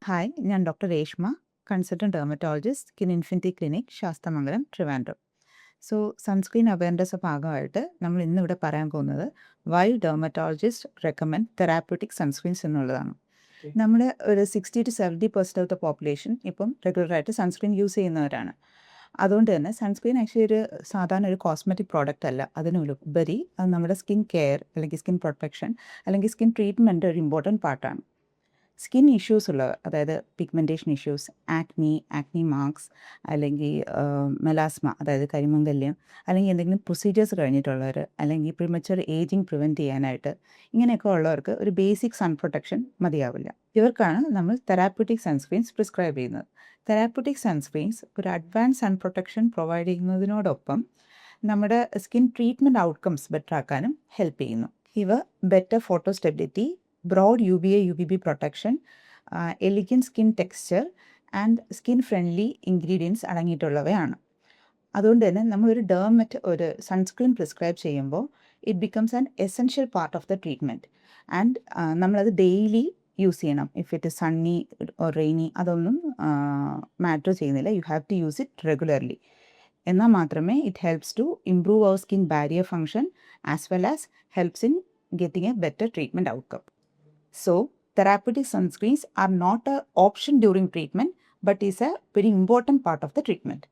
Hi, ഞാൻ doctor Reshma, consultant dermatologist, skin infinity clinic, Sasthamangalam, Trivandrum. So sunscreen awareness ഭാഗമായിട്ട് നമ്മൾ ഇന്നിവിടെ പറയാൻ പോകുന്നത് why dermatologist recommend therapeutic sunscreens എന്നുള്ളതാണ്. നമ്മുടെ ഒരു 60-70% ഓഫ് ദ പോപ്പുലേഷൻ ഇപ്പം റെഗുലറായിട്ട് സൺസ്ക്രീൻ യൂസ് ചെയ്യുന്നവരാണ്. അതുകൊണ്ട് തന്നെ സൺസ്ക്രീൻ ആക്ച്വലി ഒരു സാധാരണ ഒരു കോസ്മെറ്റിക് പ്രോഡക്റ്റ് അല്ല. അതിനുപരി അത് നമ്മുടെ സ്കിൻ കെയർ അല്ലെങ്കിൽ സ്കിൻ പ്രൊട്ടക്ഷൻ അല്ലെങ്കിൽ സ്കിൻ ട്രീറ്റ്മെൻറ്റ് ഒരു ഇമ്പോർട്ടൻറ്റ് പാർട്ടാണ്. സ്കിൻ ഇഷ്യൂസ് ഉള്ളവർ, അതായത് പിഗ്മെൻറ്റേഷൻ ഇഷ്യൂസ്, ആക്നി മാർക്സ്, അല്ലെങ്കിൽ മെലാസ്മ, അതായത് കരിമംഗല്യം, അല്ലെങ്കിൽ എന്തെങ്കിലും പ്രൊസീജിയേഴ്സ് കഴിഞ്ഞിട്ടുള്ളവർ, അല്ലെങ്കിൽ പ്രിമച്വർ ഏജിങ് പ്രിവെൻറ്റ് ചെയ്യാനായിട്ട്, ഇങ്ങനെയൊക്കെ ഉള്ളവർക്ക് ഒരു ബേസിക് സൺ പ്രൊട്ടക്ഷൻ മതിയാവില്ല. ഇവർക്കാണ് നമ്മൾ തെറാപ്യൂട്ടിക് സൺസ്ക്രീൻസ് പ്രിസ്ക്രൈബ് ചെയ്യുന്നത്. തെറാപ്യൂട്ടിക് സൺസ്ക്രീൻസ് ഒരു അഡ്വാൻസ് സൺ പ്രൊട്ടക്ഷൻ പ്രൊവൈഡ് ചെയ്യുന്നതിനോടൊപ്പം നമ്മുടെ സ്കിൻ ട്രീറ്റ്മെൻറ്റ് ഔട്ട്കംസ് ബെറ്റർ ആക്കാനും ഹെൽപ്പ് ചെയ്യുന്നു. ഇവ better photo stability, broad UVA UVB protection, elegant skin texture and skin friendly ingredients അടങ്ങിയിട്ടുള്ളവയാണ്. അതുകൊണ്ട് തന്നെ നമ്മളൊരു ഒരു സൺസ്ക്രീൻ പ്രിസ്ക്രൈബ് ചെയ്യുമ്പോൾ it becomes an essential part of the treatment. And നമ്മളത് ഡെയിലി യൂസ് ചെയ്യണം. If it is sunny or rainy അതൊന്നും matter ചെയ്യുന്നില്ല. You have to use it regularly. എന്നാൽ മാത്രമേ it helps to improve our skin barrier function as well as helps in getting a better treatment outcome. So, therapeutic sunscreens are not an option during treatment, but is a very important part of the treatment.